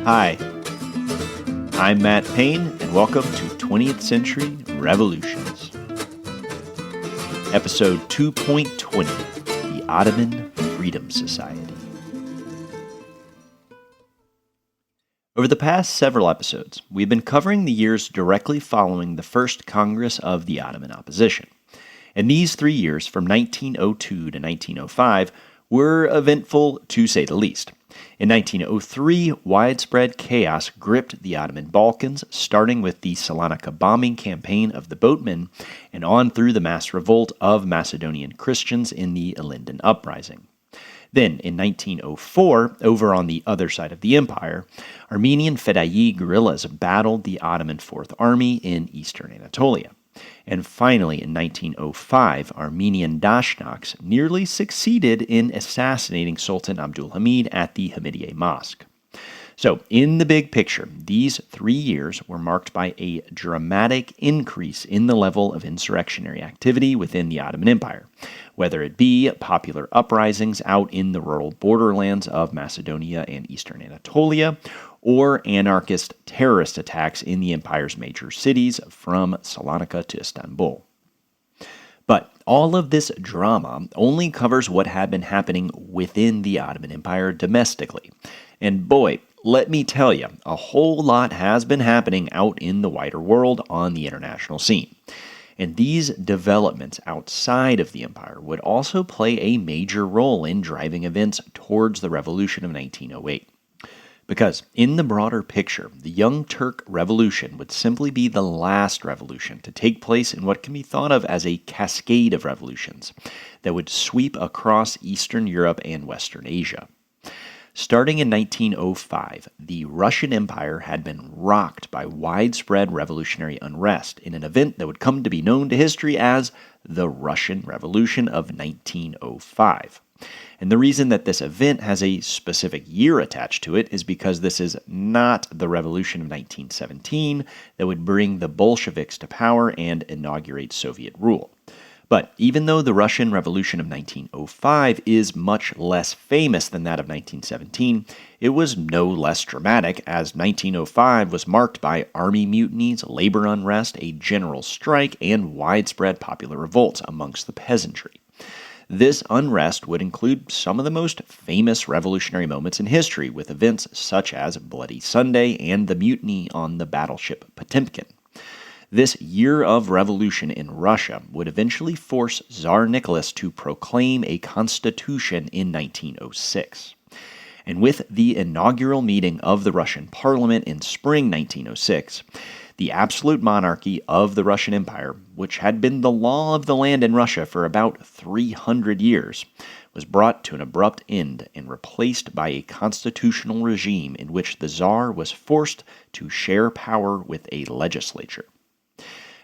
Hi, I'm Matt Payne, and welcome to 20th Century Revolutions. Episode 2.20, The Ottoman Freedom Society. Over the past several episodes, we've been covering the years directly following the First Congress of the Ottoman Opposition. And these 3 years, from 1902 to 1905, were eventful to say the least. In 1903, widespread chaos gripped the Ottoman Balkans, starting with the Salonica bombing campaign of the boatmen and on through the mass revolt of Macedonian Christians in the Ilinden Uprising. Then, in 1904, over on the other side of the empire, Armenian Fedayeen guerrillas battled the Ottoman Fourth Army in eastern Anatolia. And finally, in 1905, Armenian Dashnaks nearly succeeded in assassinating Sultan Abdulhamid at the Hamidiye Mosque. So, in the big picture, these 3 years were marked by a dramatic increase in the level of insurrectionary activity within the Ottoman Empire, whether it be popular uprisings out in the rural borderlands of Macedonia and eastern Anatolia, or anarchist terrorist attacks in the empire's major cities from Salonica to Istanbul. But all of this drama only covers what had been happening within the Ottoman Empire domestically. And boy, let me tell you, a whole lot has been happening out in the wider world on the international scene. And these developments outside of the empire would also play a major role in driving events towards the revolution of 1908. Because in the broader picture, the Young Turk Revolution would simply be the last revolution to take place in what can be thought of as a cascade of revolutions that would sweep across Eastern Europe and Western Asia. Starting in 1905, the Russian Empire had been rocked by widespread revolutionary unrest in an event that would come to be known to history as the Russian Revolution of 1905. And the reason that this event has a specific year attached to it is because this is not the Revolution of 1917 that would bring the Bolsheviks to power and inaugurate Soviet rule. But even though the Russian Revolution of 1905 is much less famous than that of 1917, it was no less dramatic, as 1905 was marked by army mutinies, labor unrest, a general strike, and widespread popular revolts amongst the peasantry. This unrest would include some of the most famous revolutionary moments in history, with events such as Bloody Sunday and the mutiny on the battleship Potemkin. This year of revolution in Russia would eventually force Tsar Nicholas to proclaim a constitution in 1906. And with the inaugural meeting of the Russian parliament in spring 1906, the absolute monarchy of the Russian Empire, which had been the law of the land in Russia for about 300 years, was brought to an abrupt end and replaced by a constitutional regime in which the Tsar was forced to share power with a legislature.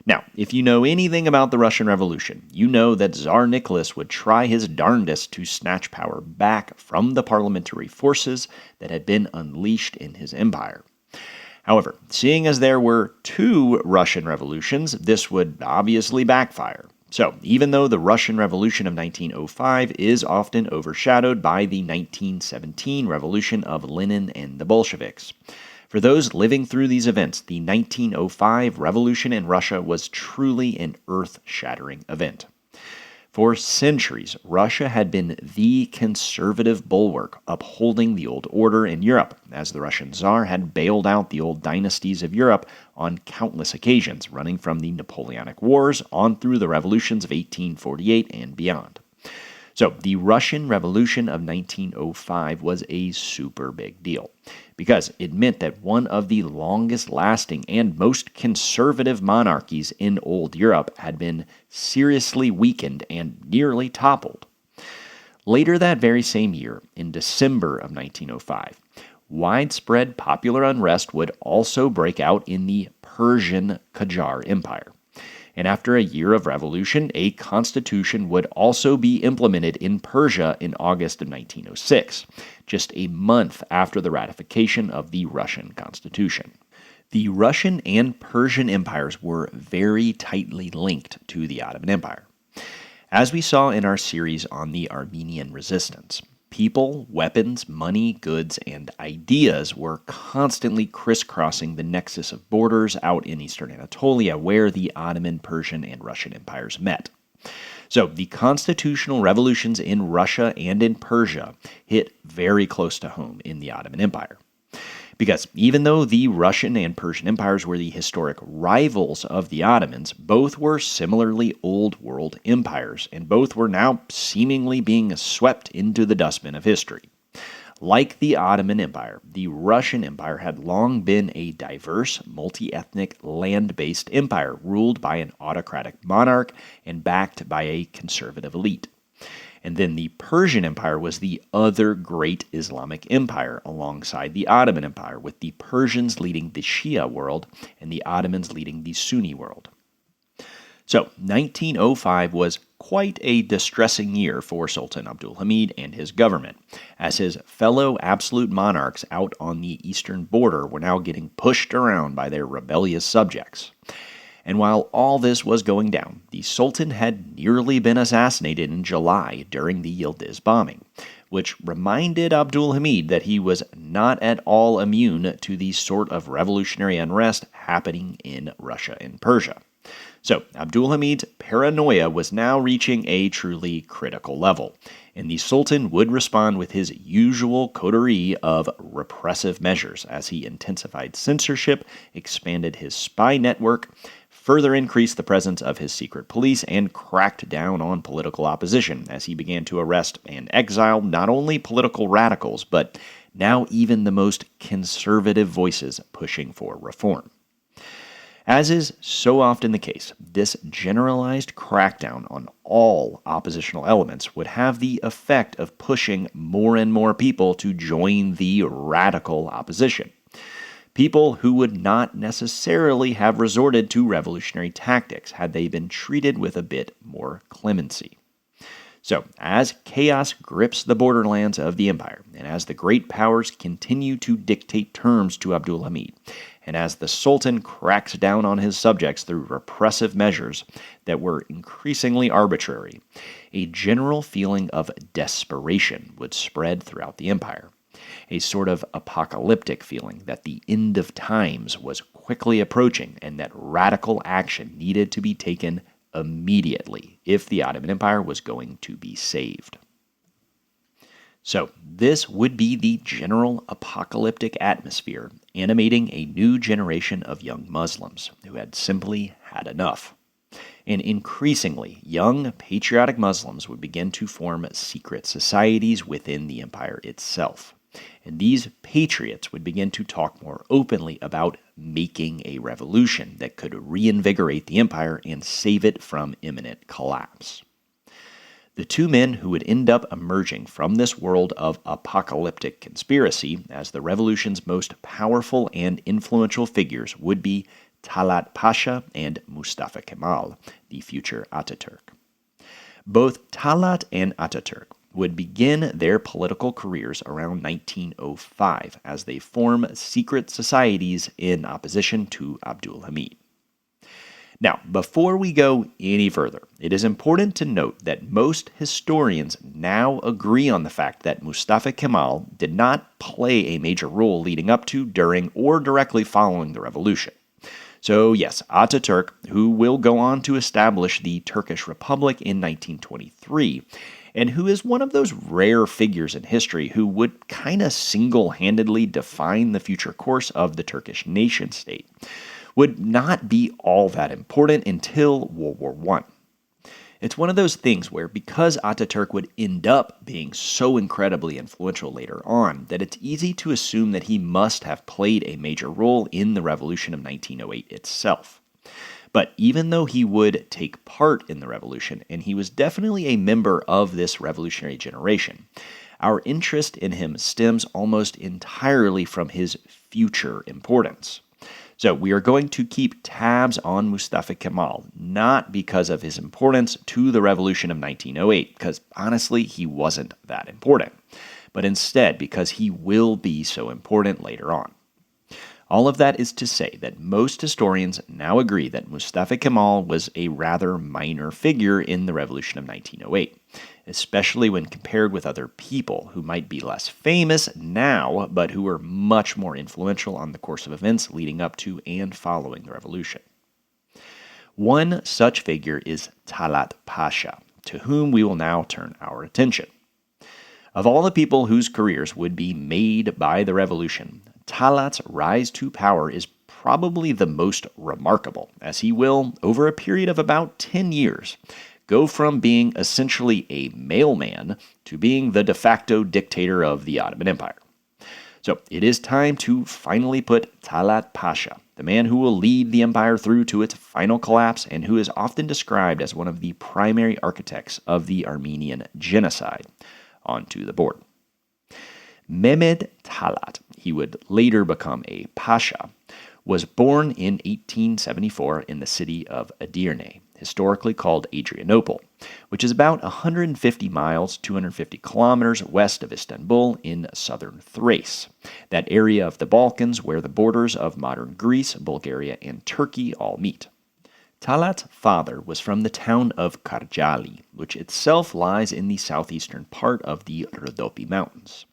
Now, if you know anything about the Russian Revolution, you know that Tsar Nicholas would try his darndest to snatch power back from the parliamentary forces that had been unleashed in his empire. However, seeing as there were 2 Russian revolutions, this would obviously backfire. So, even though the Russian Revolution of 1905 is often overshadowed by the 1917 revolution of Lenin and the Bolsheviks, for those living through these events, the 1905 revolution in Russia was truly an earth-shattering event. For centuries, Russia had been the conservative bulwark upholding the old order in Europe, as the Russian Tsar had bailed out the old dynasties of Europe on countless occasions, running from the Napoleonic Wars on through the revolutions of 1848 and beyond. So, the Russian Revolution of 1905 was a super big deal, because it meant that one of the longest-lasting and most conservative monarchies in old Europe had been seriously weakened and nearly toppled. Later that very same year, in December of 1905, widespread popular unrest would also break out in the Persian Qajar Empire. And after a year of revolution, a constitution would also be implemented in Persia in August of 1906, just a month after the ratification of the Russian Constitution. The Russian and Persian empires were very tightly linked to the Ottoman Empire. As we saw in our series on the Armenian resistance, People, weapons, money, goods, and ideas were constantly crisscrossing the nexus of borders out in eastern Anatolia where the Ottoman, Persian, and Russian empires met. So the constitutional revolutions in Russia and in Persia hit very close to home in the Ottoman Empire. Because even though the Russian and Persian empires were the historic rivals of the Ottomans, both were similarly old world empires, and both were now seemingly being swept into the dustbin of history. Like the Ottoman Empire, the Russian Empire had long been a diverse, multi-ethnic, land-based empire ruled by an autocratic monarch and backed by a conservative elite. And then the Persian Empire was the other great Islamic empire alongside the Ottoman Empire, with the Persians leading the Shia world and the Ottomans leading the Sunni world. So, 1905 was quite a distressing year for Sultan Abdul Hamid and his government, as his fellow absolute monarchs out on the eastern border were now getting pushed around by their rebellious subjects. And while all this was going down, the Sultan had nearly been assassinated in July during the Yildiz bombing, which reminded Abdul Hamid that he was not at all immune to the sort of revolutionary unrest happening in Russia and Persia. So, Abdul Hamid's paranoia was now reaching a truly critical level, and the Sultan would respond with his usual coterie of repressive measures as he intensified censorship, expanded his spy network, further increased the presence of his secret police, and cracked down on political opposition as he began to arrest and exile not only political radicals, but now even the most conservative voices pushing for reform. As is so often the case, this generalized crackdown on all oppositional elements would have the effect of pushing more and more people to join the radical opposition. People who would not necessarily have resorted to revolutionary tactics had they been treated with a bit more clemency. So, as chaos grips the borderlands of the empire, and as the great powers continue to dictate terms to Abdul Hamid, and as the Sultan cracks down on his subjects through repressive measures that were increasingly arbitrary, a general feeling of desperation would spread throughout the empire. A sort of apocalyptic feeling that the end of times was quickly approaching and that radical action needed to be taken immediately if the Ottoman Empire was going to be saved. So, this would be the general apocalyptic atmosphere animating a new generation of young Muslims who had simply had enough. And increasingly, young patriotic Muslims would begin to form secret societies within the empire itself. And these patriots would begin to talk more openly about making a revolution that could reinvigorate the empire and save it from imminent collapse. The two men who would end up emerging from this world of apocalyptic conspiracy as the revolution's most powerful and influential figures would be Talaat Pasha and Mustafa Kemal, the future Ataturk. Both Talaat and Ataturk would begin their political careers around 1905 as they form secret societies in opposition to Abdul Hamid. Now, before we go any further, it is important to note that most historians now agree on the fact that Mustafa Kemal did not play a major role leading up to, during, or directly following the revolution. So yes, Ataturk, who will go on to establish the Turkish Republic in 1923, and who is one of those rare figures in history who would kind of single-handedly define the future course of the Turkish nation-state, would not be all that important until World War I. It's one of those things where, because Ataturk would end up being so incredibly influential later on, that it's easy to assume that he must have played a major role in the revolution of 1908 itself. But even though he would take part in the revolution, and he was definitely a member of this revolutionary generation, our interest in him stems almost entirely from his future importance. So we are going to keep tabs on Mustafa Kemal, not because of his importance to the revolution of 1908, because honestly, he wasn't that important, but instead because he will be so important later on. All of that is to say that most historians now agree that Mustafa Kemal was a rather minor figure in the revolution of 1908, especially when compared with other people who might be less famous now, but who were much more influential on the course of events leading up to and following the revolution. One such figure is Talaat Pasha, to whom we will now turn our attention. Of all the people whose careers would be made by the revolution, Talaat's rise to power is probably the most remarkable, as he will, over a period of about 10 years, go from being essentially a mailman to being the de facto dictator of the Ottoman Empire. So it is time to finally put Talaat Pasha, the man who will lead the empire through to its final collapse and who is often described as one of the primary architects of the Armenian genocide, onto the board. Mehmed Talaat, he would later become a pasha, was born in 1874 in the city of Edirne, historically called Adrianople, which is about 150 miles, 250 kilometers west of Istanbul in southern Thrace, that area of the Balkans where the borders of modern Greece, Bulgaria, and Turkey all meet. Talaat's father was from the town of Karjali, which itself lies in the southeastern part of the Rhodope Mountains.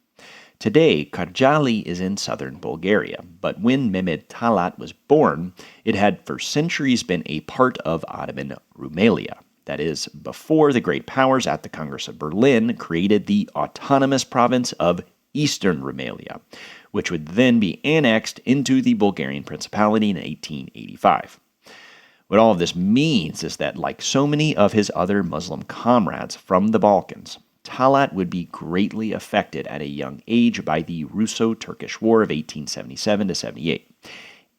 Today, Karjali is in southern Bulgaria, but when Mehmed Talaat was born, it had for centuries been a part of Ottoman Rumelia. That is, before the great powers at the Congress of Berlin created the autonomous province of Eastern Rumelia, which would then be annexed into the Bulgarian Principality in 1885. What all of this means is that, like so many of his other Muslim comrades from the Balkans, Talaat would be greatly affected at a young age by the Russo-Turkish War of 1877-78,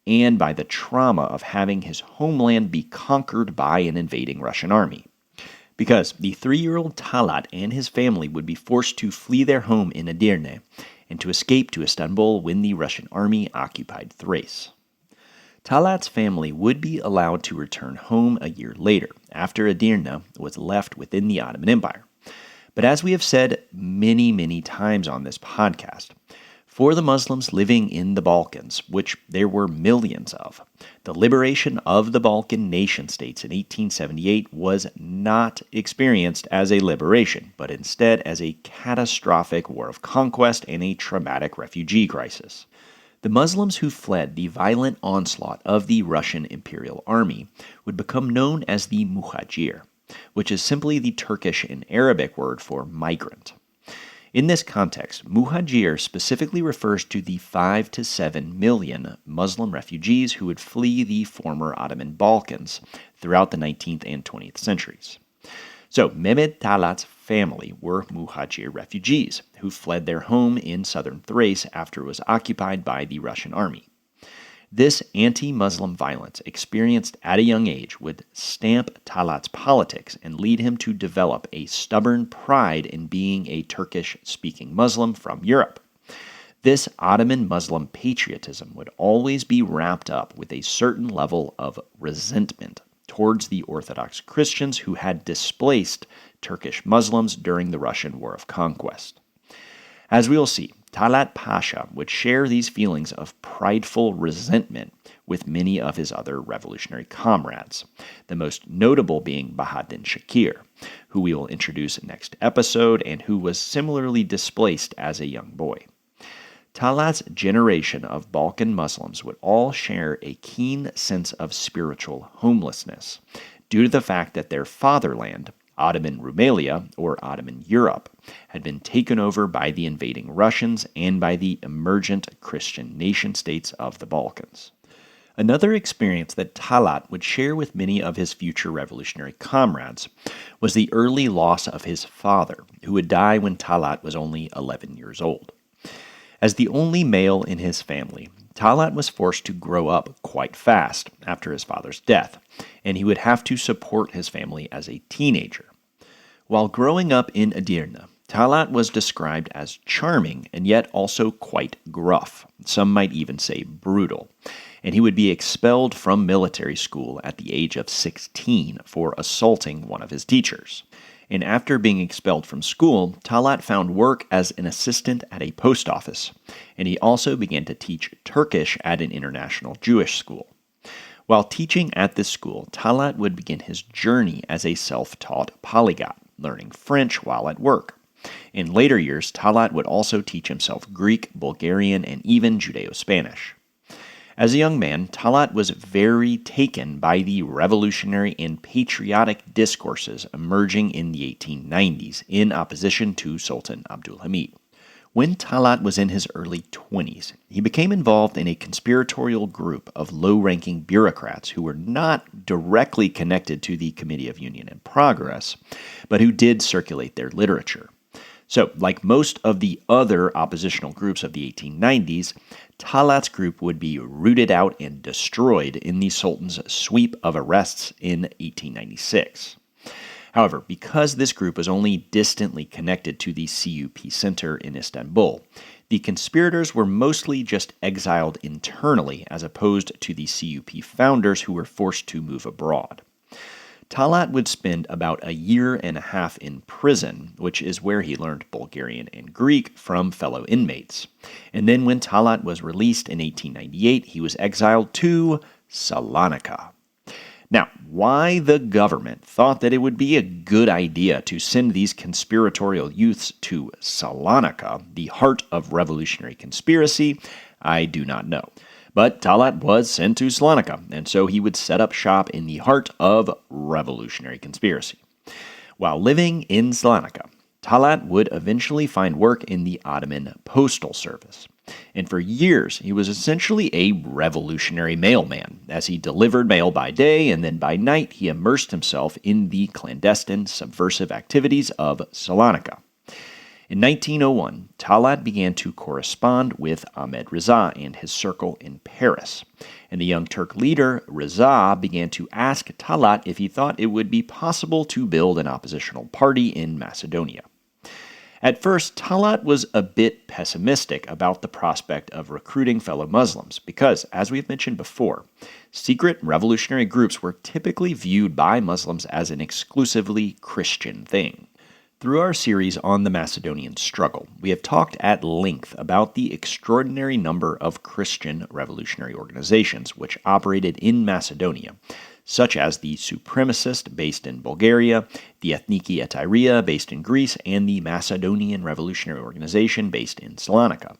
and by the trauma of having his homeland be conquered by an invading Russian army. Because the 3-year-old Talaat and his family would be forced to flee their home in Edirne and to escape to Istanbul when the Russian army occupied Thrace. Talaat's family would be allowed to return home a year later, after Edirne was left within the Ottoman Empire. But as we have said many times on this podcast, for the Muslims living in the Balkans, which there were millions of, the liberation of the Balkan nation-states in 1878 was not experienced as a liberation, but instead as a catastrophic war of conquest and a traumatic refugee crisis. The Muslims who fled the violent onslaught of the Russian Imperial Army would become known as the Muhajir, which is simply the Turkish and Arabic word for migrant. In this context, Muhajir specifically refers to the 5 to 7 million Muslim refugees who would flee the former Ottoman Balkans throughout the 19th and 20th centuries. So, Mehmed Talaat's family were Muhajir refugees who fled their home in southern Thrace after it was occupied by the Russian army. This anti-Muslim violence experienced at a young age would stamp Talaat's politics and lead him to develop a stubborn pride in being a Turkish-speaking Muslim from Europe. This Ottoman Muslim patriotism would always be wrapped up with a certain level of resentment towards the Orthodox Christians who had displaced Turkish Muslims during the Russian War of Conquest. As we will see, Talaat Pasha would share these feelings of prideful resentment with many of his other revolutionary comrades, the most notable being Bahaddin Shakir, who we will introduce next episode and who was similarly displaced as a young boy. Talaat's generation of Balkan Muslims would all share a keen sense of spiritual homelessness due to the fact that their fatherland, Ottoman Rumelia, or Ottoman Europe, had been taken over by the invading Russians and by the emergent Christian nation-states of the Balkans. Another experience that Talaat would share with many of his future revolutionary comrades was the early loss of his father, who would die when Talaat was only 11 years old. As the only male in his family, Talaat was forced to grow up quite fast after his father's death, and he would have to support his family as a teenager. While growing up in Edirne, Talaat was described as charming and yet also quite gruff, some might even say brutal, and he would be expelled from military school at the age of 16 for assaulting one of his teachers. And after being expelled from school, Talaat found work as an assistant at a post office, and he also began to teach Turkish at an international Jewish school. While teaching at this school, Talaat would begin his journey as a self-taught polyglot, learning French while at work. In later years, Talaat would also teach himself Greek, Bulgarian, and even Judeo-Spanish. As a young man, Talaat was very taken by the revolutionary and patriotic discourses emerging in the 1890s in opposition to Sultan Abdulhamid. When Talaat was in his early 20s, he became involved in a conspiratorial group of low-ranking bureaucrats who were not directly connected to the Committee of Union and Progress, but who did circulate their literature. So, like most of the other oppositional groups of the 1890s, Talaat's group would be rooted out and destroyed in the Sultan's sweep of arrests in 1896. However, because this group was only distantly connected to the CUP center in Istanbul, the conspirators were mostly just exiled internally as opposed to the CUP founders who were forced to move abroad. Talaat would spend about a year and a half in prison, which is where he learned Bulgarian and Greek from fellow inmates. And then when Talaat was released in 1898, he was exiled to Salonica. Now, why the government thought that it would be a good idea to send these conspiratorial youths to Salonica, the heart of revolutionary conspiracy, I do not know. But Talaat was sent to Salonica, and so he would set up shop in the heart of revolutionary conspiracy. While living in Salonica, Talaat would eventually find work in the Ottoman postal service. And for years, he was essentially a revolutionary mailman, as he delivered mail by day, and then by night he immersed himself in the clandestine, subversive activities of Salonica. In 1901, Talaat began to correspond with Ahmed Reza and his circle in Paris, and the young Turk leader Reza began to ask Talaat if he thought it would be possible to build an oppositional party in Macedonia. At first, Talaat was a bit pessimistic about the prospect of recruiting fellow Muslims because, as we've mentioned before, secret revolutionary groups were typically viewed by Muslims as an exclusively Christian thing. Through our series on the Macedonian struggle, we have talked at length about the extraordinary number of Christian revolutionary organizations which operated in Macedonia, such as the Supremacist based in Bulgaria, the Ethniki Etyria based in Greece, and the Macedonian Revolutionary Organization based in Salonica.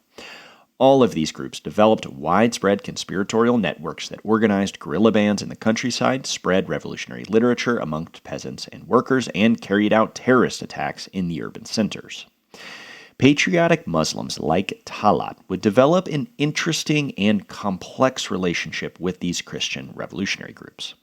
All of these groups developed widespread conspiratorial networks that organized guerrilla bands in the countryside, spread revolutionary literature amongst peasants and workers, and carried out terrorist attacks in the urban centers. Patriotic Muslims like Talaat would develop an interesting and complex relationship with these Christian revolutionary groups.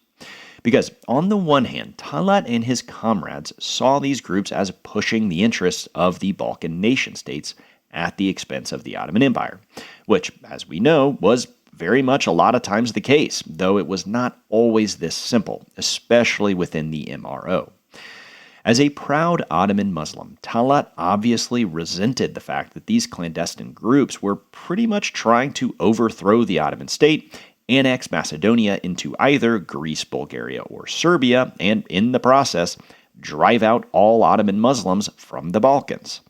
Because, on the one hand, Talaat and his comrades saw these groups as pushing the interests of the Balkan nation-states at the expense of the Ottoman Empire, which, as we know, was very much a lot of times the case, though it was not always this simple, especially within the MRO. As a proud Ottoman Muslim, Talaat obviously resented the fact that these clandestine groups were pretty much trying to overthrow the Ottoman state, annex Macedonia into either Greece, Bulgaria, or Serbia, and in the process, drive out all Ottoman Muslims from the Balkans.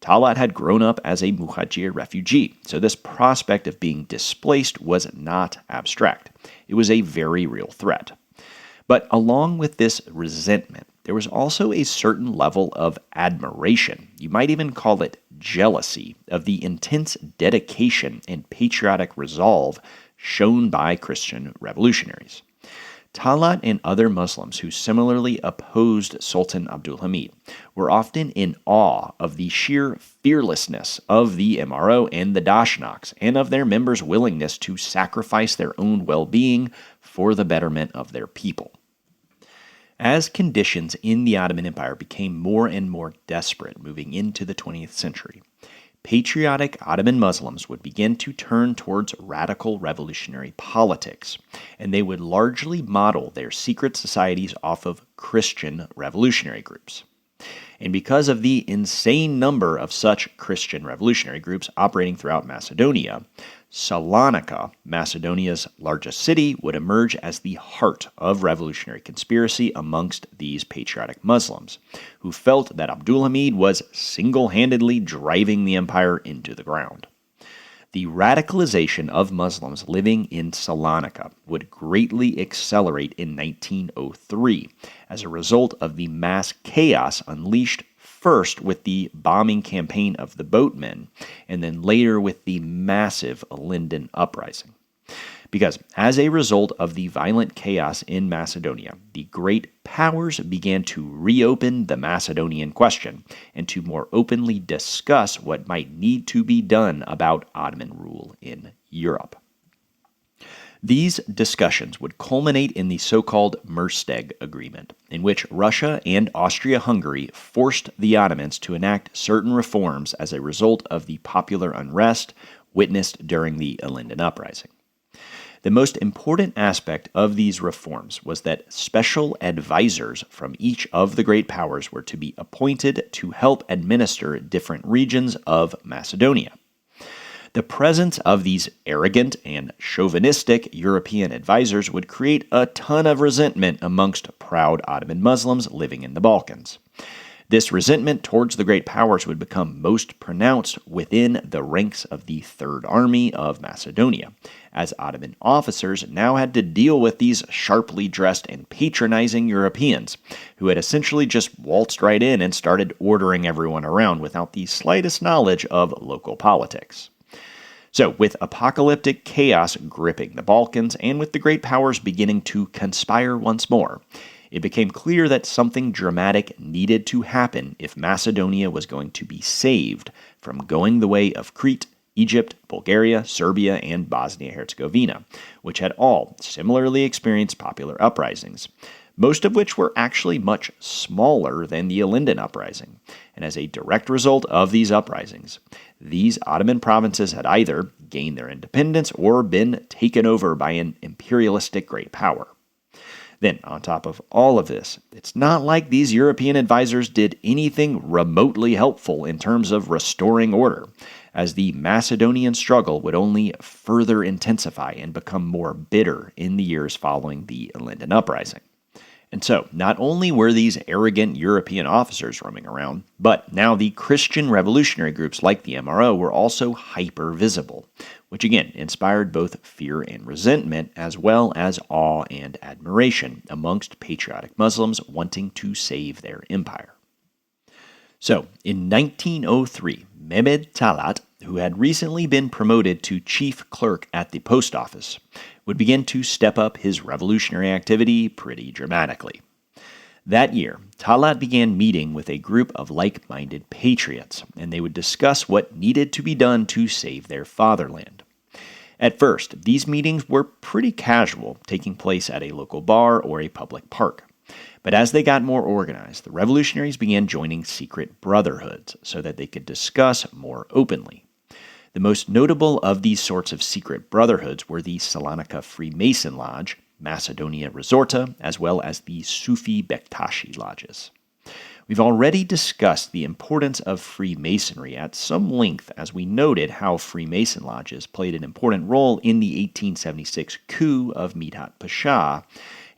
Talaat had grown up as a muhajir refugee, so this prospect of being displaced was not abstract. It was a very real threat. But along with this resentment, there was also a certain level of admiration, you might even call it jealousy, of the intense dedication and patriotic resolve shown by Christian revolutionaries. Talaat and other Muslims who similarly opposed Sultan Abdulhamid were often in awe of the sheer fearlessness of the MRO and the Dashnaks, and of their members' willingness to sacrifice their own well-being for the betterment of their people. As conditions in the Ottoman Empire became more and more desperate moving into the 20th century, patriotic Ottoman Muslims would begin to turn towards radical revolutionary politics, and they would largely model their secret societies off of Christian revolutionary groups. And because of the insane number of such Christian revolutionary groups operating throughout Macedonia, Salonica, Macedonia's largest city, would emerge as the heart of revolutionary conspiracy amongst these patriotic Muslims, who felt that Abdulhamid was single-handedly driving the empire into the ground. The radicalization of Muslims living in Salonica would greatly accelerate in 1903 as a result of the mass chaos unleashed first with the bombing campaign of the boatmen, and then later with the massive Linden uprising. Because as a result of the violent chaos in Macedonia, the great powers began to reopen the Macedonian question and to more openly discuss what might need to be done about Ottoman rule in Europe. These discussions would culminate in the so-called Mersteg Agreement, in which Russia and Austria-Hungary forced the Ottomans to enact certain reforms as a result of the popular unrest witnessed during the Linden Uprising. The most important aspect of these reforms was that special advisors from each of the great powers were to be appointed to help administer different regions of Macedonia. The presence of these arrogant and chauvinistic European advisors would create a ton of resentment amongst proud Ottoman Muslims living in the Balkans. This resentment towards the great powers would become most pronounced within the ranks of the Third Army of Macedonia, as Ottoman officers now had to deal with these sharply dressed and patronizing Europeans, who had essentially just waltzed right in and started ordering everyone around without the slightest knowledge of local politics. So, with apocalyptic chaos gripping the Balkans and with the great powers beginning to conspire once more, it became clear that something dramatic needed to happen if Macedonia was going to be saved from going the way of Crete, Egypt, Bulgaria, Serbia, and Bosnia-Herzegovina, which had all similarly experienced popular uprisings, most of which were actually much smaller than the Linden Uprising. And as a direct result of these uprisings, these Ottoman provinces had either gained their independence or been taken over by an imperialistic great power. Then, on top of all of this, it's not like these European advisors did anything remotely helpful in terms of restoring order, as the Macedonian struggle would only further intensify and become more bitter in the years following the Linden Uprising. And so, not only were these arrogant European officers roaming around, but now the Christian revolutionary groups like the MRO were also hyper-visible, which again inspired both fear and resentment as well as awe and admiration amongst patriotic Muslims wanting to save their empire. So, in 1903, Mehmed Talaat, who had recently been promoted to chief clerk at the post office, would begin to step up his revolutionary activity pretty dramatically. That year, Talaat began meeting with a group of like-minded patriots, and they would discuss what needed to be done to save their fatherland. At first, these meetings were pretty casual, taking place at a local bar or a public park. But as they got more organized, the revolutionaries began joining secret brotherhoods so that they could discuss more openly. The most notable of these sorts of secret brotherhoods were the Salonica Freemason Lodge, Macedonia Resorta, as well as the Sufi Bektashi lodges. We've already discussed the importance of Freemasonry at some length as we noted how Freemason lodges played an important role in the 1876 coup of Midhat Pasha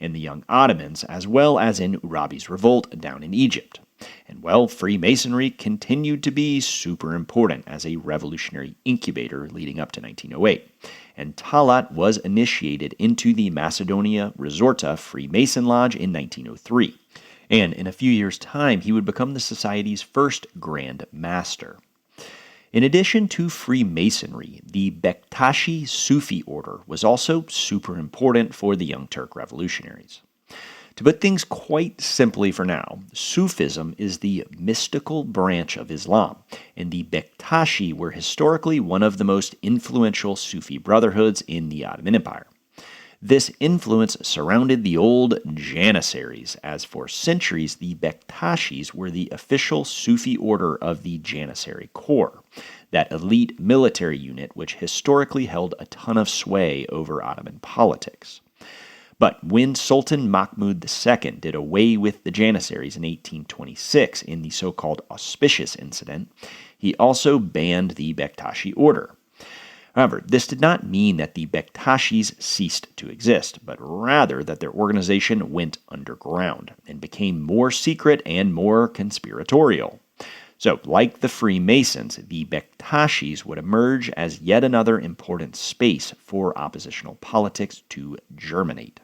and the young Ottomans, as well as in Urabi's revolt down in Egypt. And well, Freemasonry continued to be super important as a revolutionary incubator leading up to 1908. And Talaat was initiated into the Macedonia Resorta Freemason Lodge in 1903. And in a few years' time, he would become the society's first Grand Master. In addition to Freemasonry, the Bektashi Sufi order was also super important for the Young Turk revolutionaries. To put things quite simply for now, Sufism is the mystical branch of Islam, and the Bektashi were historically one of the most influential Sufi brotherhoods in the Ottoman Empire. This influence surrounded the old Janissaries, as for centuries the Bektashis were the official Sufi order of the Janissary Corps, that elite military unit which historically held a ton of sway over Ottoman politics. But when Sultan Mahmud II did away with the Janissaries in 1826 in the so-called Auspicious Incident, he also banned the Bektashi order. However, this did not mean that the Bektashis ceased to exist, but rather that their organization went underground and became more secret and more conspiratorial. So, like the Freemasons, the Bektashis would emerge as yet another important space for oppositional politics to germinate.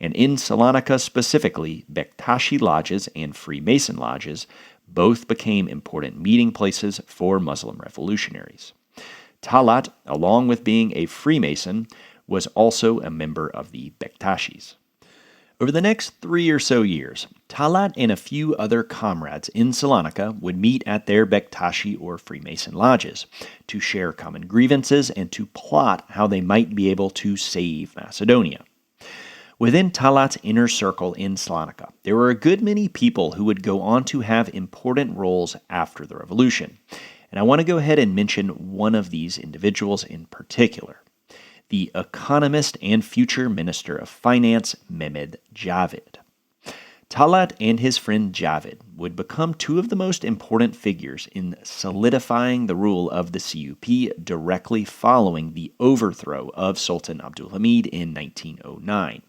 And in Salonica specifically, Bektashi lodges and Freemason lodges both became important meeting places for Muslim revolutionaries. Talaat, along with being a Freemason, was also a member of the Bektashis. Over the next 3 or so years, Talaat and a few other comrades in Salonica would meet at their Bektashi or Freemason lodges to share common grievances and to plot how they might be able to save Macedonia. Within Talaat's inner circle in Salonica, there were a good many people who would go on to have important roles after the revolution. And I want to go ahead and mention one of these individuals in particular, the economist and future Minister of Finance, Mehmed Javid. Talaat and his friend Javid would become two of the most important figures in solidifying the rule of the CUP directly following the overthrow of Sultan Abdulhamid in 1909,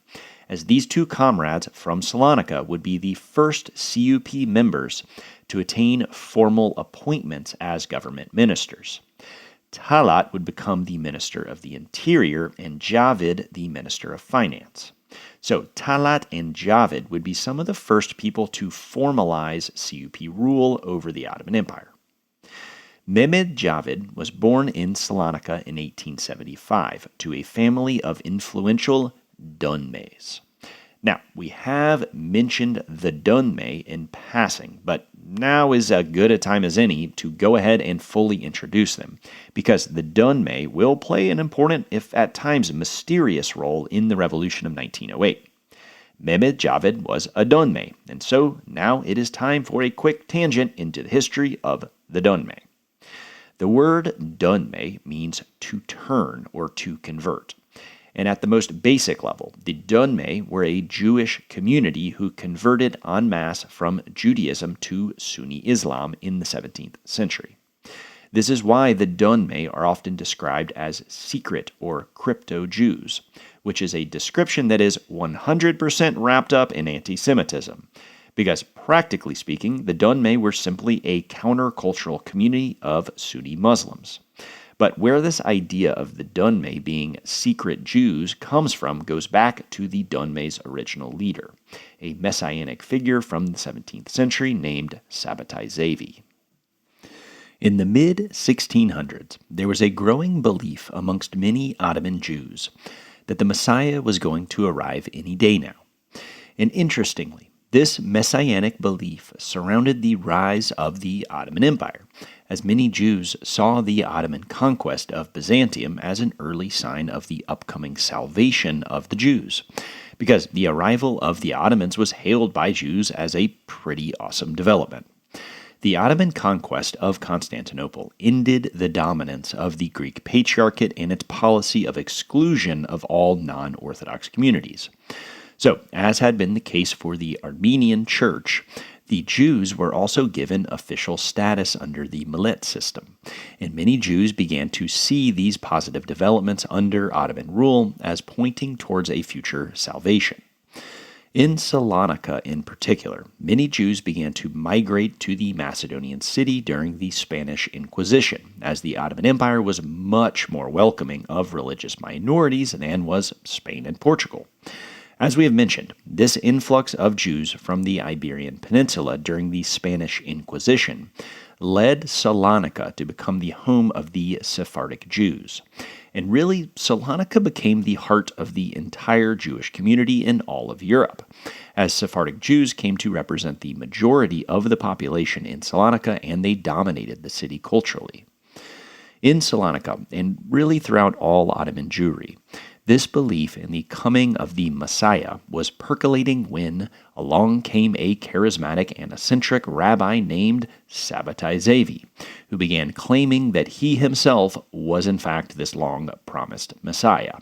as these two comrades from Salonica would be the first CUP members to attain formal appointments as government ministers. Talaat would become the Minister of the Interior and Javid the Minister of Finance. So Talaat and Javid would be some of the first people to formalize CUP rule over the Ottoman Empire. Mehmed Javid was born in Salonica in 1875 to a family of influential Dunmes. Now, we have mentioned the Dunme in passing, but now is as good a time as any to go ahead and fully introduce them, because the Dunme will play an important, if at times mysterious, role in the revolution of 1908. Mehmed Javid was a Dunme, and so now it is time for a quick tangent into the history of the Dunme. The word Dunme means to turn or to convert. And at the most basic level, the Dunme were a Jewish community who converted en masse from Judaism to Sunni Islam in the 17th century. This is why the Dunme are often described as secret or crypto Jews, which is a description that is 100% wrapped up in anti-Semitism. Because practically speaking, the Dunme were simply a countercultural community of Sunni Muslims. But where this idea of the Dunme being secret Jews comes from goes back to the Dunme's original leader, a messianic figure from the 17th century named Sabbatai Zevi. In the mid-1600s, there was a growing belief amongst many Ottoman Jews that the Messiah was going to arrive any day now. And interestingly, this messianic belief surrounded the rise of the Ottoman Empire, as many Jews saw the Ottoman conquest of Byzantium as an early sign of the upcoming salvation of the Jews, because the arrival of the Ottomans was hailed by Jews as a pretty awesome development. The Ottoman conquest of Constantinople ended the dominance of the Greek Patriarchate and its policy of exclusion of all non-Orthodox communities. So, as had been the case for the Armenian Church, the Jews were also given official status under the Millet system, and many Jews began to see these positive developments under Ottoman rule as pointing towards a future salvation. In Salonica in particular, many Jews began to migrate to the Macedonian city during the Spanish Inquisition, as the Ottoman Empire was much more welcoming of religious minorities than was Spain and Portugal. As we have mentioned, this influx of Jews from the Iberian Peninsula during the Spanish Inquisition led Salonica to become the home of the Sephardic Jews. And really, Salonica became the heart of the entire Jewish community in all of Europe, as Sephardic Jews came to represent the majority of the population in Salonica, and they dominated the city culturally. In Salonica, and really throughout all Ottoman Jewry, this belief in the coming of the Messiah was percolating when along came a charismatic and eccentric rabbi named Sabbatai Zevi, who began claiming that he himself was in fact this long-promised Messiah.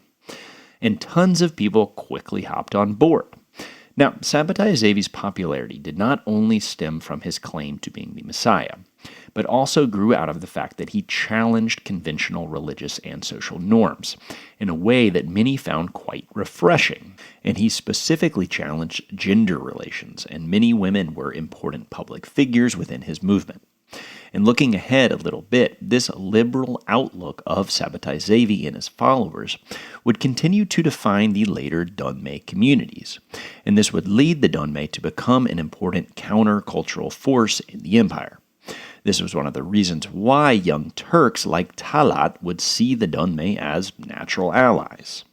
And tons of people quickly hopped on board. Now, Sabbatai Zevi's popularity did not only stem from his claim to being the Messiah, but also grew out of the fact that he challenged conventional religious and social norms in a way that many found quite refreshing. And he specifically challenged gender relations, and many women were important public figures within his movement. And looking ahead a little bit, this liberal outlook of Sabbatai Zevi and his followers would continue to define the later Dunmay communities, and this would lead the Dunmay to become an important countercultural force in the empire. This was one of the reasons why young Turks like Talaat would see the Dunmay as natural allies.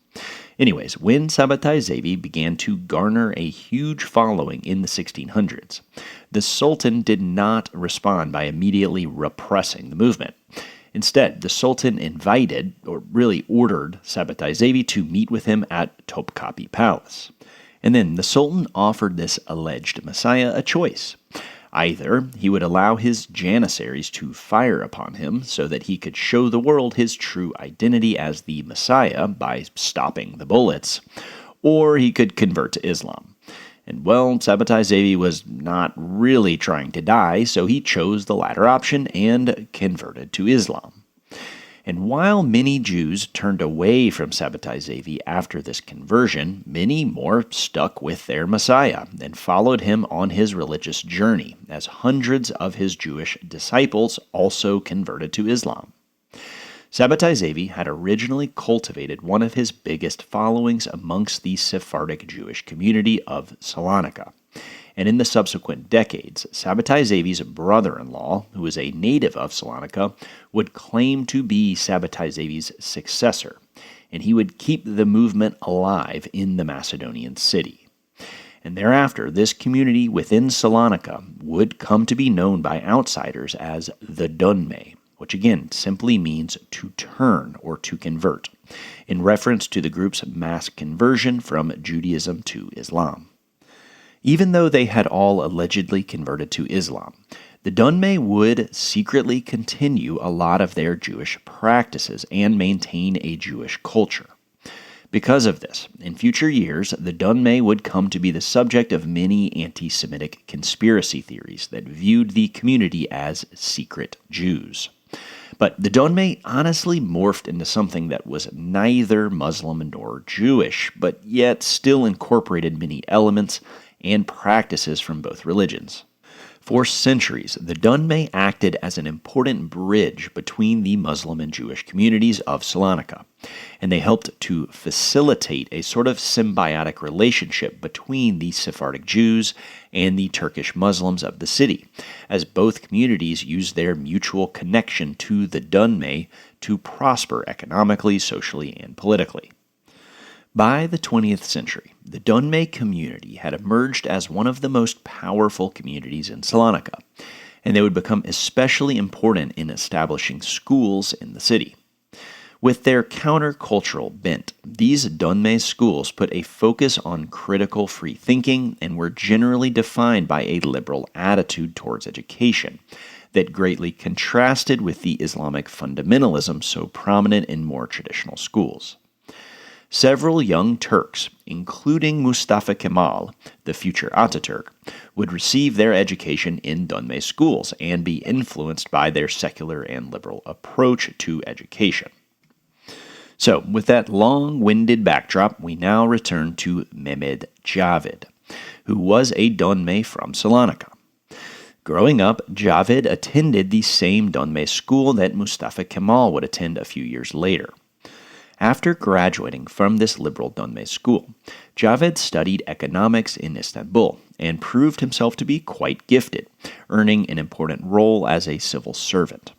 Anyways, when Sabbatai Zevi began to garner a huge following in the 1600s, the Sultan did not respond by immediately repressing the movement. Instead, the Sultan invited, or really ordered, Sabbatai Zevi to meet with him at Topkapi Palace. And then the Sultan offered this alleged messiah a choice. Either he would allow his janissaries to fire upon him so that he could show the world his true identity as the Messiah by stopping the bullets, or he could convert to Islam. And well, Sabbatai Zevi was not really trying to die, so he chose the latter option and converted to Islam. And while many Jews turned away from Sabbatai Zevi after this conversion, many more stuck with their Messiah and followed him on his religious journey, as hundreds of his Jewish disciples also converted to Islam. Sabbatai Zevi had originally cultivated one of his biggest followings amongst the Sephardic Jewish community of Salonica. And in the subsequent decades, Sabbatai Zevi's brother-in-law, who was a native of Salonica, would claim to be Sabbatai Zevi's successor, and he would keep the movement alive in the Macedonian city. And thereafter, this community within Salonica would come to be known by outsiders as the Dunmay, which again simply means to turn or to convert, in reference to the group's mass conversion from Judaism to Islam. Even though they had all allegedly converted to Islam, the Dunmay would secretly continue a lot of their Jewish practices and maintain a Jewish culture. Because of this, in future years, the Dunmay would come to be the subject of many anti-Semitic conspiracy theories that viewed the community as secret Jews. But the Dunmay honestly morphed into something that was neither Muslim nor Jewish, but yet still incorporated many elements and practices from both religions. For centuries, the Dunmay acted as an important bridge between the Muslim and Jewish communities of Salonica, and they helped to facilitate a sort of symbiotic relationship between the Sephardic Jews and the Turkish Muslims of the city, as both communities used their mutual connection to the Dunmay to prosper economically, socially, and politically. By the 20th century, the Dunmay community had emerged as one of the most powerful communities in Salonica, and they would become especially important in establishing schools in the city. With their countercultural bent, these Dunmay schools put a focus on critical free thinking and were generally defined by a liberal attitude towards education that greatly contrasted with the Islamic fundamentalism so prominent in more traditional schools. Several young Turks, including Mustafa Kemal, the future Ataturk, would receive their education in Dunmay schools and be influenced by their secular and liberal approach to education. So, with that long-winded backdrop, we now return to Mehmed Javed, who was a Dunmay from Salonica. Growing up, Javed attended the same Dunmay school that Mustafa Kemal would attend a few years later. After graduating from this liberal Dunmay school, Javed studied economics in Istanbul and proved himself to be quite gifted, earning an important role as a civil servant.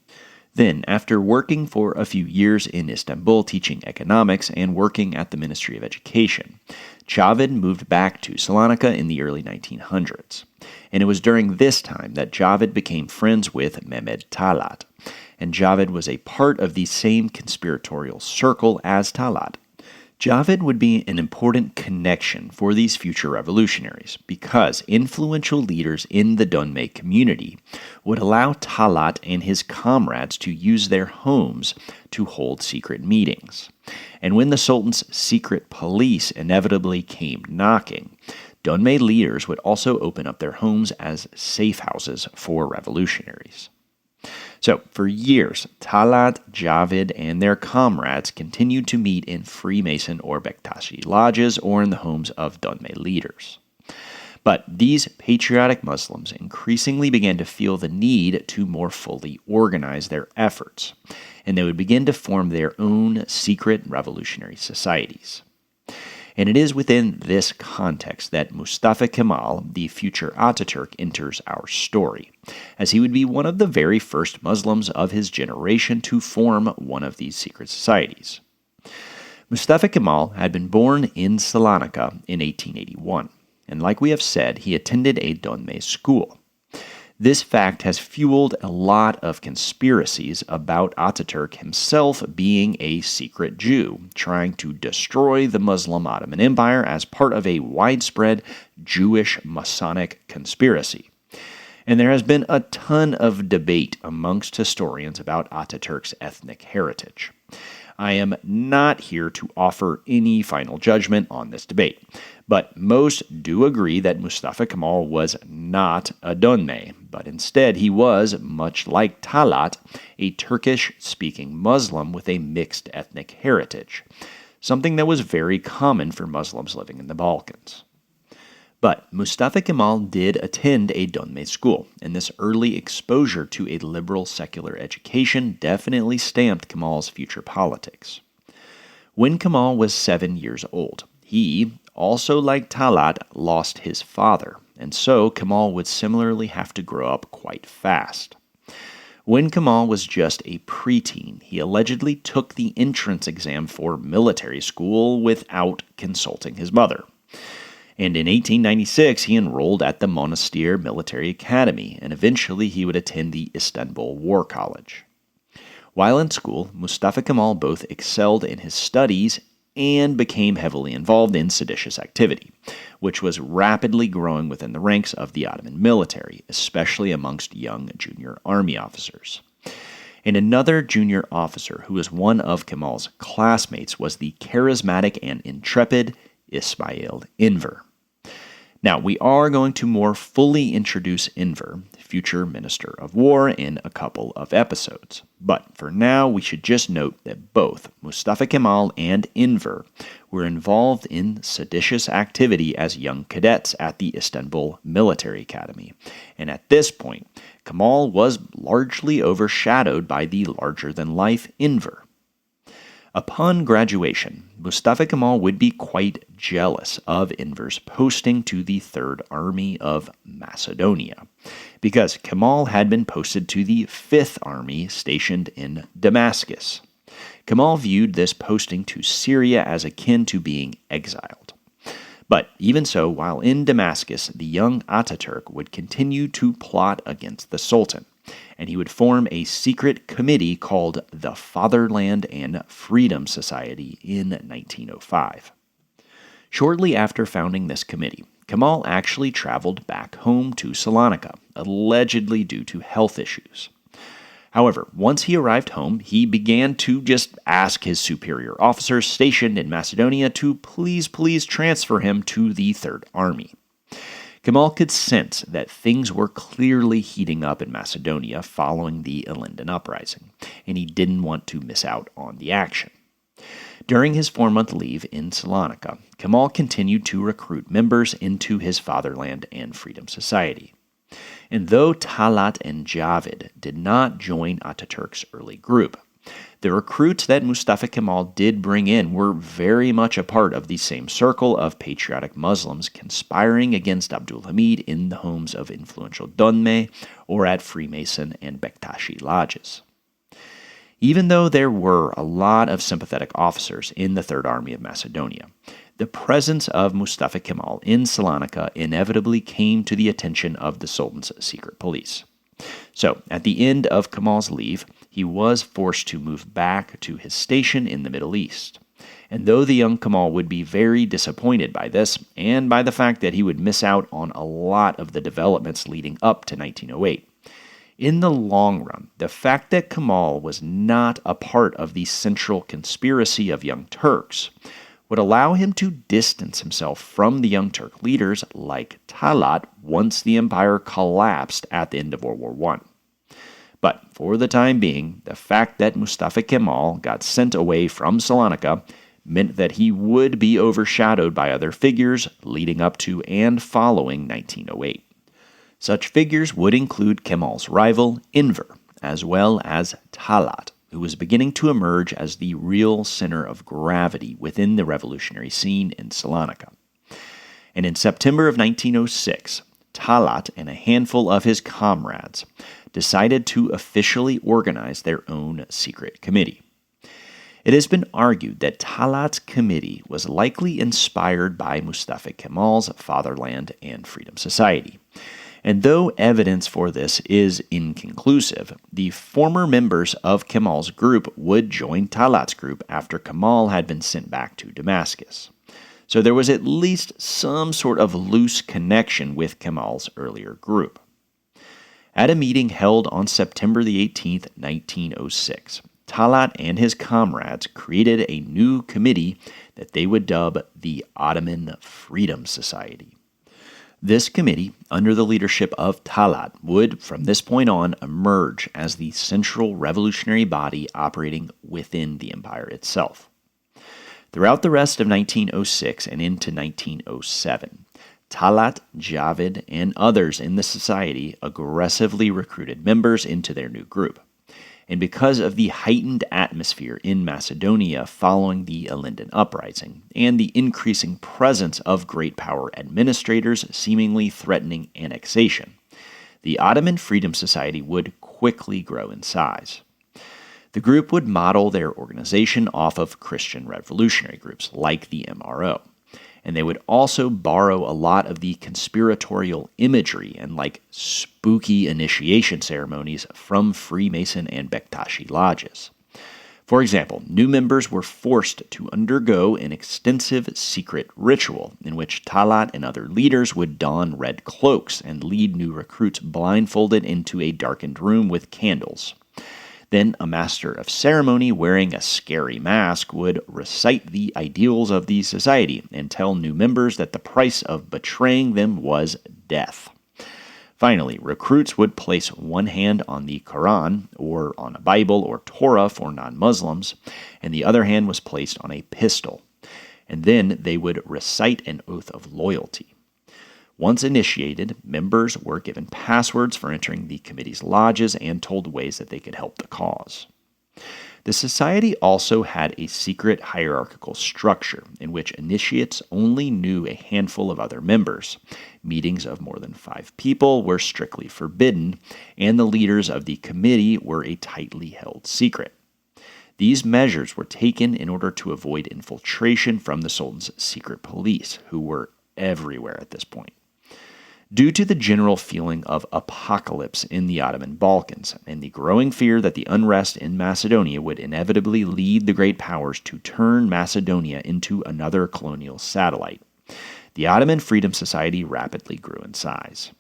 Then, after working for a few years in Istanbul teaching economics and working at the Ministry of Education, Javed moved back to Salonica in the early 1900s. And it was during this time that Javed became friends with Mehmed Talaat, and Javed was a part of the same conspiratorial circle as Talaat. Javed would be an important connection for these future revolutionaries because influential leaders in the Dunmay community would allow Talaat and his comrades to use their homes to hold secret meetings. And when the Sultan's secret police inevitably came knocking, Dunmay leaders would also open up their homes as safe houses for revolutionaries. So, for years, Talaat, Javed, and their comrades continued to meet in Freemason or Bektashi lodges or in the homes of Dunmay leaders. But these patriotic Muslims increasingly began to feel the need to more fully organize their efforts, and they would begin to form their own secret revolutionary societies. And it is within this context that Mustafa Kemal, the future Ataturk, enters our story, as he would be one of the very first Muslims of his generation to form one of these secret societies. Mustafa Kemal had been born in Salonica in 1881, and like we have said, he attended a Donme school. This fact has fueled a lot of conspiracies about Ataturk himself being a secret Jew, trying to destroy the Muslim Ottoman Empire as part of a widespread Jewish Masonic conspiracy. And there has been a ton of debate amongst historians about Ataturk's ethnic heritage. I am not here to offer any final judgment on this debate, but most do agree that Mustafa Kemal was not a Donme, but instead he was, much like Talaat, a Turkish-speaking Muslim with a mixed ethnic heritage, something that was very common for Muslims living in the Balkans. But Mustafa Kemal did attend a Donme school, and this early exposure to a liberal secular education definitely stamped Kemal's future politics. When Kemal was 7 years old, he, also like Talaat, lost his father, and so Kemal would similarly have to grow up quite fast. When Kemal was just a preteen, he allegedly took the entrance exam for military school without consulting his mother. And in 1896, he enrolled at the Monastir Military Academy, and eventually he would attend the Istanbul War College. While in school, Mustafa Kemal both excelled in his studies and became heavily involved in seditious activity, which was rapidly growing within the ranks of the Ottoman military, especially amongst young junior army officers. And another junior officer who was one of Kemal's classmates was the charismatic and intrepid Ismail Enver. Now, we are going to more fully introduce Enver, future Minister of War, in a couple of episodes. But for now, we should just note that both Mustafa Kemal and Enver were involved in seditious activity as young cadets at the Istanbul Military Academy. And at this point, Kemal was largely overshadowed by the larger-than-life Enver. Upon graduation, Mustafa Kemal would be quite jealous of Enver's posting to the Third Army of Macedonia, because Kemal had been posted to the Fifth Army stationed in Damascus. Kemal viewed this posting to Syria as akin to being exiled. But even so, while in Damascus, the young Ataturk would continue to plot against the Sultan, and he would form a secret committee called the Fatherland and Freedom Society in 1905. Shortly after founding this committee, Kemal actually traveled back home to Salonica, allegedly due to health issues. However, once he arrived home, he began to just ask his superior officers stationed in Macedonia to please transfer him to the Third Army. Kemal could sense that things were clearly heating up in Macedonia following the Ilinden uprising, and he didn't want to miss out on the action. During his 4-month leave in Salonica, Kemal continued to recruit members into his Fatherland and Freedom Society. And though Talaat and Javid did not join Ataturk's early group, the recruits that Mustafa Kemal did bring in were very much a part of the same circle of patriotic Muslims conspiring against Abdul Hamid in the homes of influential Donme or at Freemason and Bektashi lodges. Even though there were a lot of sympathetic officers in the Third Army of Macedonia, the presence of Mustafa Kemal in Salonica inevitably came to the attention of the Sultan's secret police. So, at the end of Kemal's leave, he was forced to move back to his station in the Middle East. And though the young Kemal would be very disappointed by this, and by the fact that he would miss out on a lot of the developments leading up to 1908, in the long run, the fact that Kemal was not a part of the central conspiracy of Young Turks would allow him to distance himself from the Young Turk leaders like Talaat once the empire collapsed at the end of World War I. But for the time being, the fact that Mustafa Kemal got sent away from Salonica meant that he would be overshadowed by other figures leading up to and following 1908. Such figures would include Kemal's rival, Enver, as well as Talaat, who was beginning to emerge as the real center of gravity within the revolutionary scene in Salonica. And in September of 1906, Talaat and a handful of his comrades decided to officially organize their own secret committee. It has been argued that Talaat's committee was likely inspired by Mustafa Kemal's Fatherland and Freedom Society. And though evidence for this is inconclusive, the former members of Kemal's group would join Talaat's group after Kemal had been sent back to Damascus. So there was at least some sort of loose connection with Kemal's earlier group. At a meeting held on September the 18th, 1906, Talaat and his comrades created a new committee that they would dub the Ottoman Freedom Society. This committee, under the leadership of Talaat, would from this point on emerge as the central revolutionary body operating within the empire itself. Throughout the rest of 1906 and into 1907, Talaat, Javid, and others in the society aggressively recruited members into their new group. And because of the heightened atmosphere in Macedonia following the Ilinden Uprising, and the increasing presence of great power administrators seemingly threatening annexation, the Ottoman Freedom Society would quickly grow in size. The group would model their organization off of Christian revolutionary groups like the MRO, and they would also borrow a lot of the conspiratorial imagery and spooky initiation ceremonies from Freemason and Bektashi lodges. For example, new members were forced to undergo an extensive secret ritual in which Talaat and other leaders would don red cloaks and lead new recruits blindfolded into a darkened room with candles. Then a master of ceremony wearing a scary mask would recite the ideals of the society and tell new members that the price of betraying them was death. Finally, recruits would place one hand on the Quran, or on a Bible or Torah for non-Muslims, and the other hand was placed on a pistol. And then they would recite an oath of loyalty. Once initiated, members were given passwords for entering the committee's lodges and told ways that they could help the cause. The society also had a secret hierarchical structure in which initiates only knew a handful of other members. Meetings of more than 5 people were strictly forbidden, and the leaders of the committee were a tightly held secret. These measures were taken in order to avoid infiltration from the Sultan's secret police, who were everywhere at this point. Due to the general feeling of apocalypse in the Ottoman Balkans and the growing fear that the unrest in Macedonia would inevitably lead the great powers to turn Macedonia into another colonial satellite, the Ottoman Freedom Society rapidly grew in size.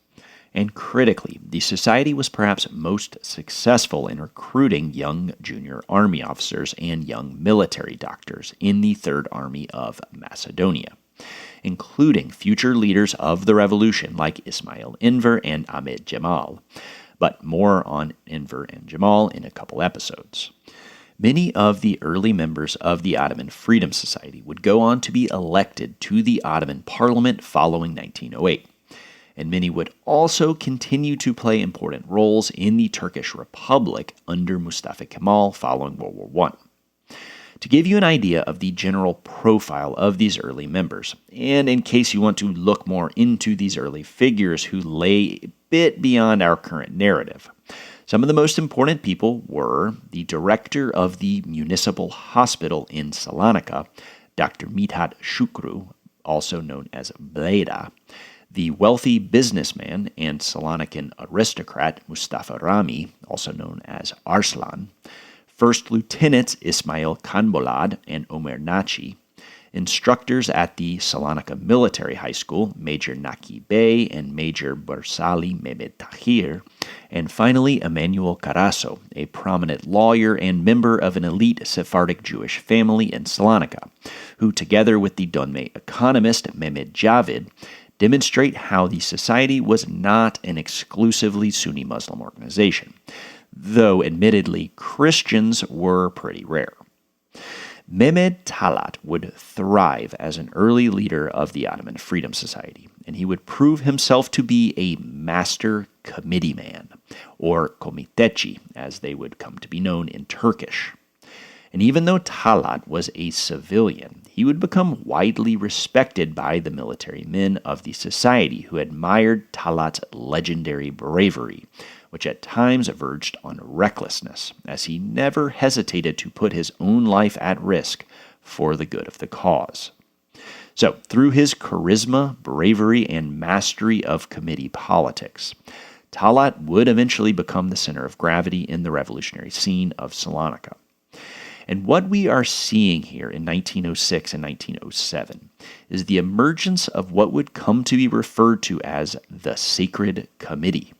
And critically, the society was perhaps most successful in recruiting young junior army officers and young military doctors in the Third Army of Macedonia, including future leaders of the revolution like Ismail Enver and Ahmed Cemal. But more on Enver and Cemal in a couple episodes. Many of the early members of the Ottoman Freedom Society would go on to be elected to the Ottoman Parliament following 1908. And many would also continue to play important roles in the Turkish Republic under Mustafa Kemal following World War I. To give you an idea of the general profile of these early members, and in case you want to look more into these early figures who lay a bit beyond our current narrative, some of the most important people were the director of the municipal hospital in Salonica, Dr. Mithat Shukru, also known as Bleda, the wealthy businessman and Salonican aristocrat Mustafa Rami, also known as Arslan, First Lieutenants Ismail Kanbolad and Omer Nachi, instructors at the Salonica Military High School, Major Naki Bey and Major Bursali Mehmed Tahir, and finally Emmanuel Carasso, a prominent lawyer and member of an elite Sephardic Jewish family in Salonica, who together with the Donme economist Mehmed Javid, demonstrate how the society was not an exclusively Sunni Muslim organization, though admittedly Christians were pretty rare. Mehmed Talat would thrive as an early leader of the Ottoman Freedom Society, and he would prove himself to be a master committeeman, or komiteci, as they would come to be known in Turkish. And even though Talat was a civilian, he would become widely respected by the military men of the society who admired Talat's legendary bravery, which at times verged on recklessness, as he never hesitated to put his own life at risk for the good of the cause. So, through his charisma, bravery, and mastery of committee politics, Talat would eventually become the center of gravity in the revolutionary scene of Salonica. And what we are seeing here in 1906 and 1907 is the emergence of what would come to be referred to as the Sacred Committee,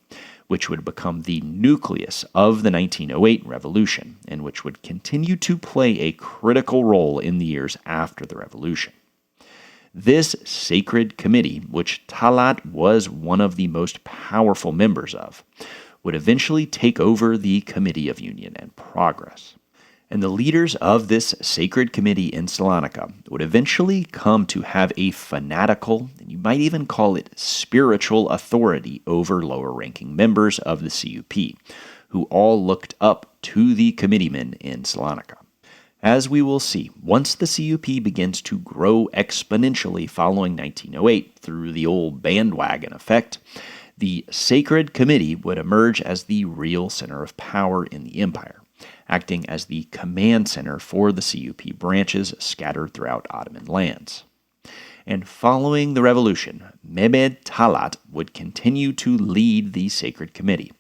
which would become the nucleus of the 1908 revolution, and which would continue to play a critical role in the years after the revolution. This Sacred Committee, which Talat was one of the most powerful members of, would eventually take over the Committee of Union and Progress. And the leaders of this Sacred Committee in Salonica would eventually come to have a fanatical, and you might even call it spiritual authority over lower-ranking members of the CUP, who all looked up to the committeemen in Salonica. As we will see, once the CUP begins to grow exponentially following 1908 through the old bandwagon effect, the Sacred Committee would emerge as the real center of power in the empire, acting as the command center for the CUP branches scattered throughout Ottoman lands. And following the revolution, Mehmed Talat would continue to lead the Sacred Committee.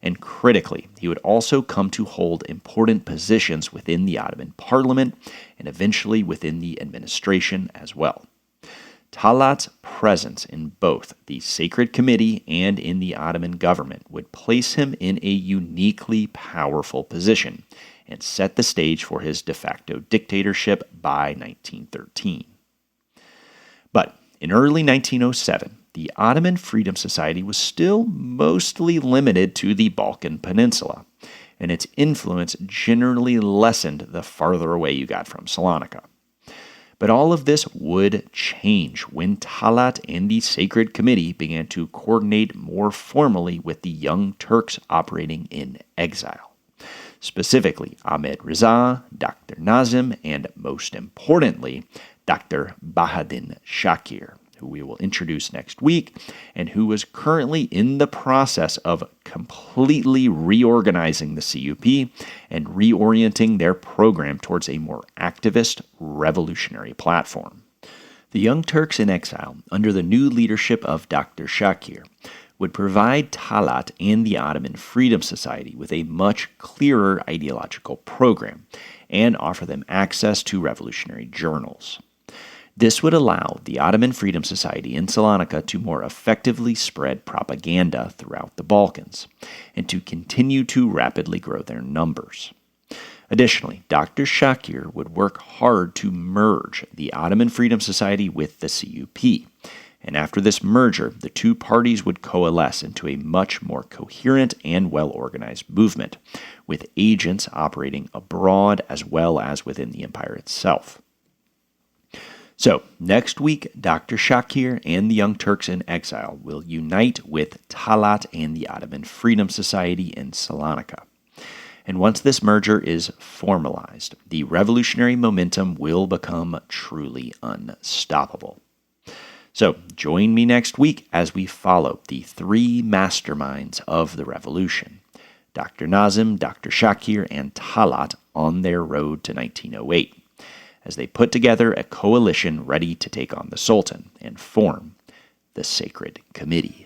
And critically, he would also come to hold important positions within the Ottoman parliament and eventually within the administration as well. Talat's presence in both the Sacred Committee and in the Ottoman government would place him in a uniquely powerful position and set the stage for his de facto dictatorship by 1913. But in early 1907, the Ottoman Freedom Society was still mostly limited to the Balkan Peninsula, and its influence generally lessened the farther away you got from Salonica. But all of this would change when Talat and the Sacred Committee began to coordinate more formally with the Young Turks operating in exile. Specifically, Ahmed Reza, Dr. Nazim, and most importantly, Dr. Bahadin Shakir, who we will introduce next week, and who was currently in the process of completely reorganizing the CUP and reorienting their program towards a more activist, revolutionary platform. The Young Turks in exile, under the new leadership of Dr. Shakir, would provide Talat and the Ottoman Freedom Society with a much clearer ideological program and offer them access to revolutionary journals. This would allow the Ottoman Freedom Society in Salonica to more effectively spread propaganda throughout the Balkans and to continue to rapidly grow their numbers. Additionally, Dr. Shakir would work hard to merge the Ottoman Freedom Society with the CUP, and after this merger, the two parties would coalesce into a much more coherent and well-organized movement, with agents operating abroad as well as within the empire itself. So, next week, Dr. Shakir and the Young Turks in exile will unite with Talat and the Ottoman Freedom Society in Salonica. And once this merger is formalized, the revolutionary momentum will become truly unstoppable. So, join me next week as we follow the three masterminds of the revolution, Dr. Nazim, Dr. Shakir, and Talat on their road to 1908. As they put together a coalition ready to take on the Sultan and form the Sacred Committee.